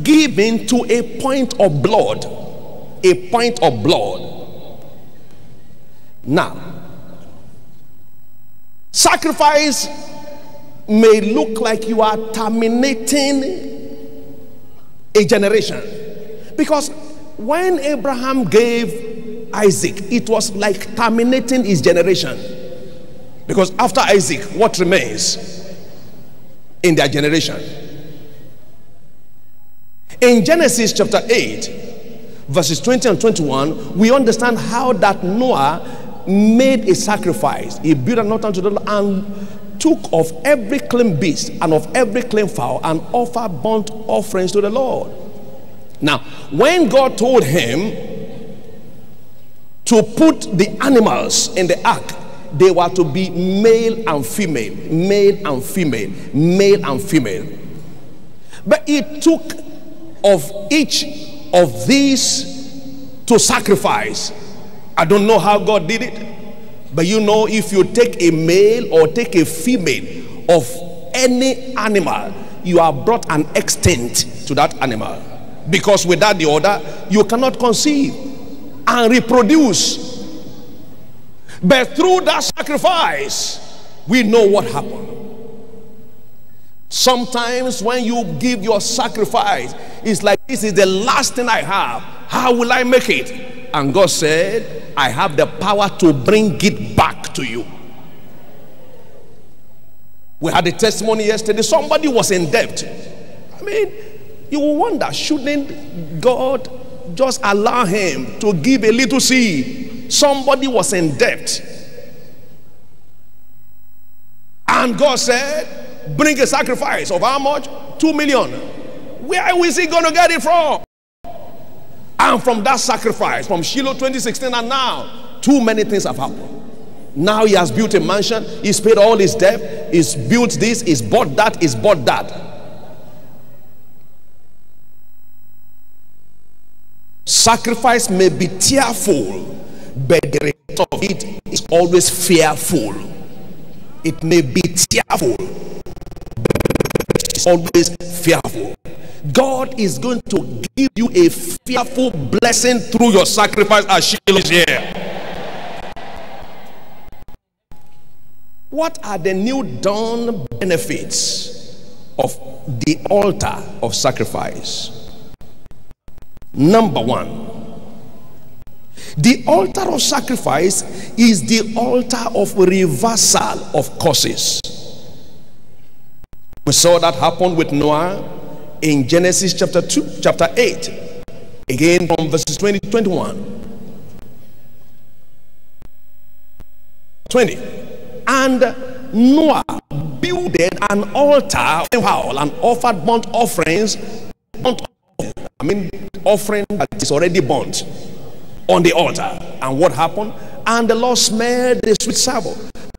given to a point of blood. A point of blood. Now, sacrifice may look like you are terminating a generation, because when Abraham gave Isaac, it was like terminating his generation, because after Isaac, what remains in their generation? In Genesis chapter 8 verses 20 and 21, we understand how that Noah made a sacrifice. He built an altar to the Lord and took of every clean beast and of every clean fowl and offered burnt offerings to the Lord. Now, when God told him to put the animals in the ark, they were to be male and female, male and female, male and female. But he took of each of these to sacrifice. I don't know how God did it, but you know, if you take a male or take a female of any animal, you have brought an extent to that animal, because without the order you cannot conceive and reproduce. But through that sacrifice, we know what happened. Sometimes when you give your sacrifice, it's like, this is the last thing I have, how will I make it? And God said, I have the power to bring it back to you. We had a testimony yesterday. Somebody was in debt. I mean, you will wonder, shouldn't God just allow him to give a little seed? Somebody was in debt, and God said, bring a sacrifice of how much? 2 million. Where is he going to get it from? And from that sacrifice, from Shiloh 2016 and now, too many things have happened. Now he has built a mansion, he's paid all his debt, he's built this, he's bought that, he's bought that. Sacrifice may be tearful, but the result of it is always fearful. It may be tearful, but it's always fearful. God is going to give you a fearful blessing through your sacrifice as Shiloh is here. What are the new dawn benefits of the altar of sacrifice? Number one, the altar of sacrifice is the altar of reversal of curses. We saw that happen with Noah in Genesis chapter 8, again from verses 20 to 21. 20. And Noah builded an altar and offered burnt offerings, offering that is already burnt on the altar. And what happened? And the Lord smelled the sweet savour.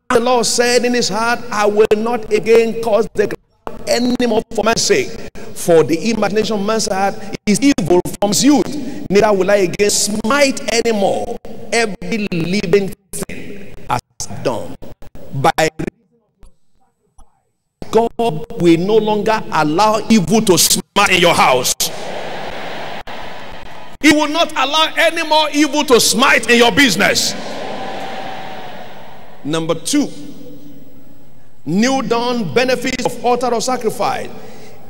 And the Lord said in his heart, I will not again cause the ground any more for my sake, for the imagination of man's heart is evil from his youth. Neither will I again smite any more every living thing as done. By God will no longer allow evil to smite in your house. He will not allow any more evil to smite in your business. Number two, new dawn benefits of altar of sacrifice.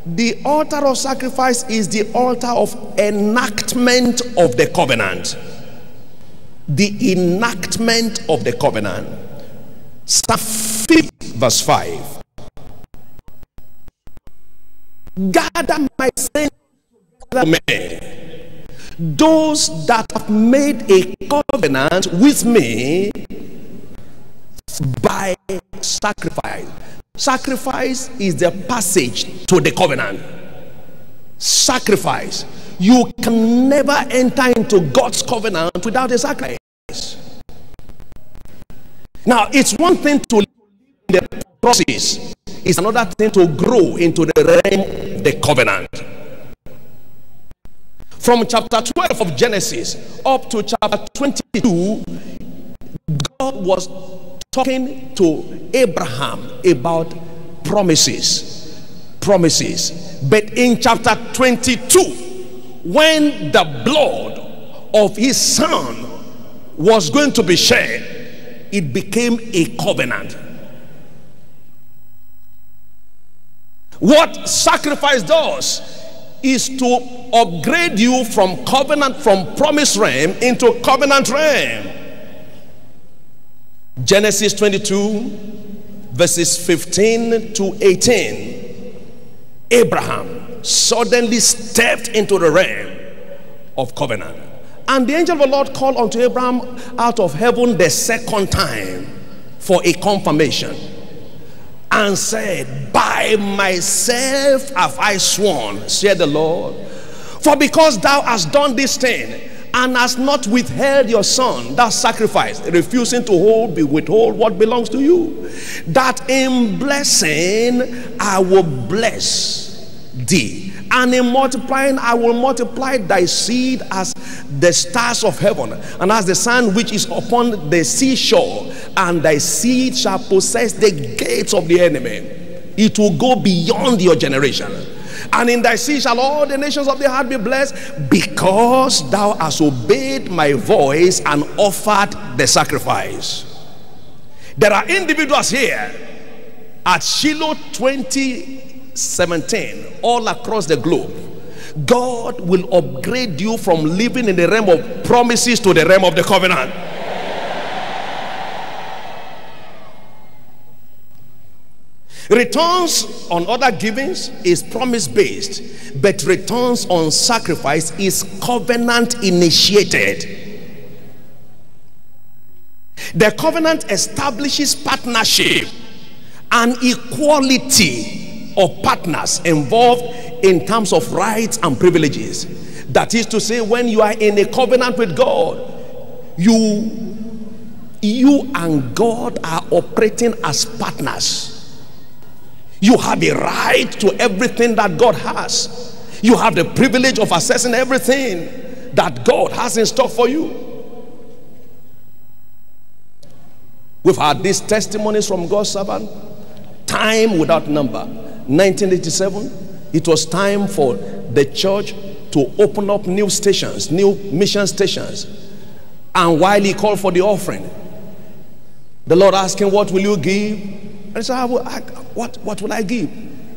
The altar of sacrifice is the altar of enactment of the covenant. The enactment of the covenant. Psalm 50 verse 5. Gather my saints together, those that have made a covenant with me by sacrifice. Sacrifice is the passage to the covenant. Sacrifice. You can never enter into God's covenant without a sacrifice. Now, it's one thing to live in the process, it's another thing to grow into the realm of the covenant. From chapter 12 of Genesis up to chapter 22, God was talking to Abraham about promises. promises. But in chapter 22, when the blood of his son was going to be shed, it became a covenant. What sacrifice does is to upgrade you from covenant, from promise realm into covenant realm. Genesis 22 verses 15 to 18. Abraham suddenly stepped into the realm of covenant, and the angel of the Lord called unto Abraham out of heaven the second time for a confirmation, and said, by myself have I sworn, said the Lord, for because thou hast done this thing, and hast not withheld your son, that sacrifice, refusing to withhold what belongs to you, that in blessing I will bless thee, and in multiplying I will multiply thy seed as the stars of heaven, and as the sand which is upon the seashore, and thy seed shall possess the gates of the enemy. It will go beyond your generation. And in thy seed shall all the nations of the earth be blessed, because thou hast obeyed my voice and offered the sacrifice. There are individuals here at Shiloh 2017 all across the globe. God will upgrade you from living in the realm of promises to the realm of the covenant. Returns on other givings is promise based, but returns on sacrifice is covenant initiated. The covenant establishes partnership and equality of partners involved in terms of rights and privileges. That is to say, when you are in a covenant with God, you and God are operating as partners. You have a right to everything that God has. You have the privilege of accessing everything that God has in store for you. We've had these testimonies from God's servant, time without number. 1987, it was time for the church to open up new stations, new mission stations. And while he called for the offering, the Lord asked him, what will you give? And he said, what will I give?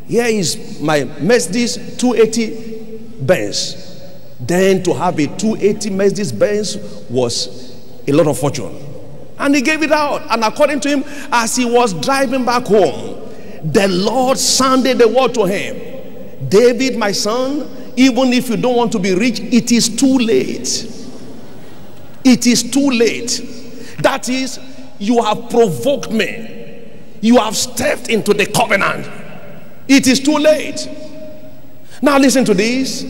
Here is my Mercedes 280 Benz. Then to have a 280 Mercedes Benz was a lot of fortune. And he gave it out. And according to him, as he was driving back home, the Lord sounded the word to him. David, my son, even if you don't want to be rich, it is too late. It is too late. That is, you have provoked me. You have stepped into the covenant. It is too late. Now listen to this.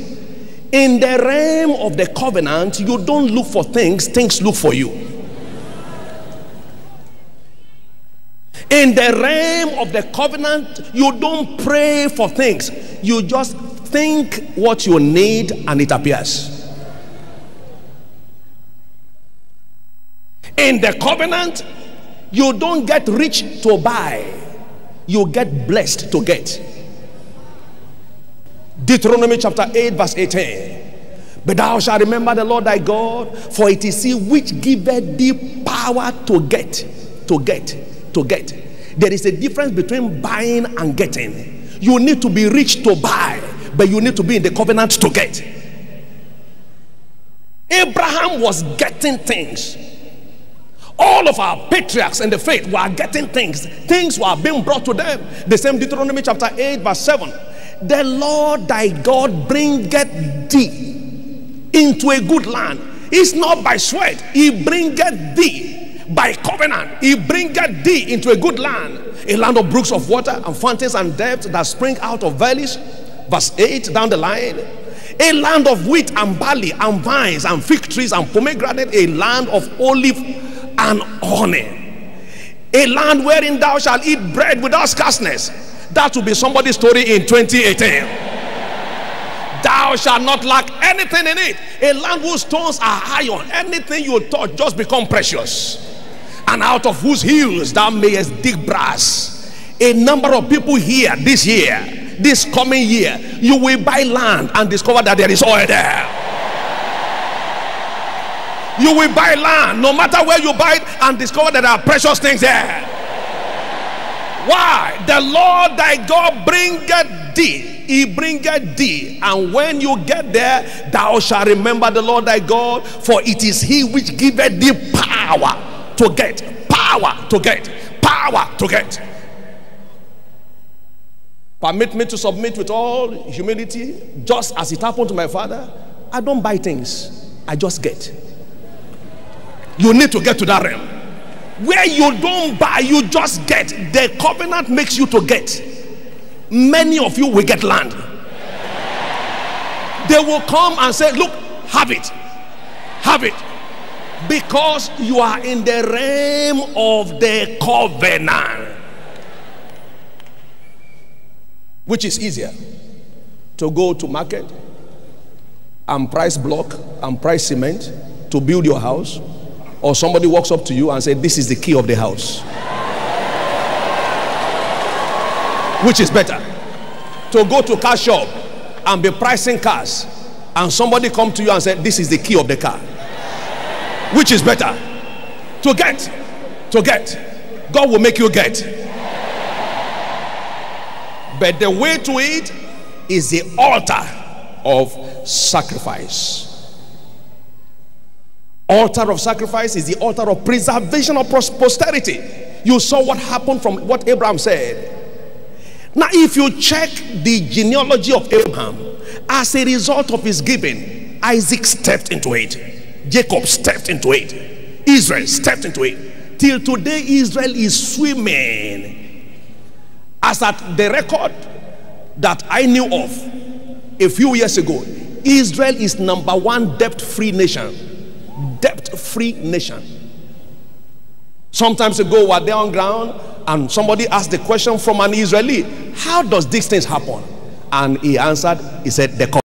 In the realm of the covenant, you don't look for things, things look for you. In the realm of the covenant, you don't pray for things. You just think what you need and it appears. In the covenant, you don't get rich to buy. You get blessed to get. Deuteronomy chapter 8 verse 18. But thou shalt remember the Lord thy God, for it is he which giveth thee power to get. There is a difference between buying and getting. You need to be rich to buy, but you need to be in the covenant to get. Abraham was getting things. All of our patriarchs in the faith were getting things. Things were being brought to them. The same Deuteronomy chapter 8 verse 7. The Lord thy God bringeth thee into a good land. It's not by sweat. He bringeth thee by covenant. He bringeth thee into a good land, a land of brooks of water and fountains and depths that spring out of valleys. Verse 8 down the line. A land of wheat and barley and vines and fig trees and pomegranate, a land of olive and honey, a land wherein thou shalt eat bread without scarceness. That will be somebody's story in 2018. Thou shalt not lack anything in it. A land whose stones are iron. Anything you touch just become precious. And out of whose hills thou mayest dig brass. A number of people here this year, this coming year, you will buy land and discover that there is oil there. You will buy land, no matter where you buy it, and discover that there are precious things there. Why? The Lord thy God bringeth thee, he bringeth thee, and when you get there, thou shalt remember the Lord thy God, for it is he which giveth thee power to get, power to get, power to get. Permit me to submit with all humility, just as it happened to my father. I don't buy things, I just get. You need to get to that realm where you don't buy, you just get. The covenant makes you to get. Many of you will get land. They will come and say, look, have it, have it, because you are in the realm of the covenant. Which is easier, to go to market and price block and price cement to build your house, or somebody walks up to you and says, this is the key of the house? Which is better? To go to car shop and be pricing cars, and somebody come to you and say, this is the key of the car? Which is better? To get. God will make you get. But the way to it is the altar of sacrifice. Altar of sacrifice is the altar of preservation of posterity. You saw what happened from what Abraham said. Now, if you check the genealogy of Abraham, as a result of his giving, Isaac stepped into it, Jacob stepped into it, Israel stepped into it. Till today, Israel is swimming. As at the record that I knew of a few years ago, Israel is #1 debt-free nation. Debt-free nation. Sometimes ago, we were there on ground, and somebody asked the question from an Israeli, how does these things happen? And he answered, he said, the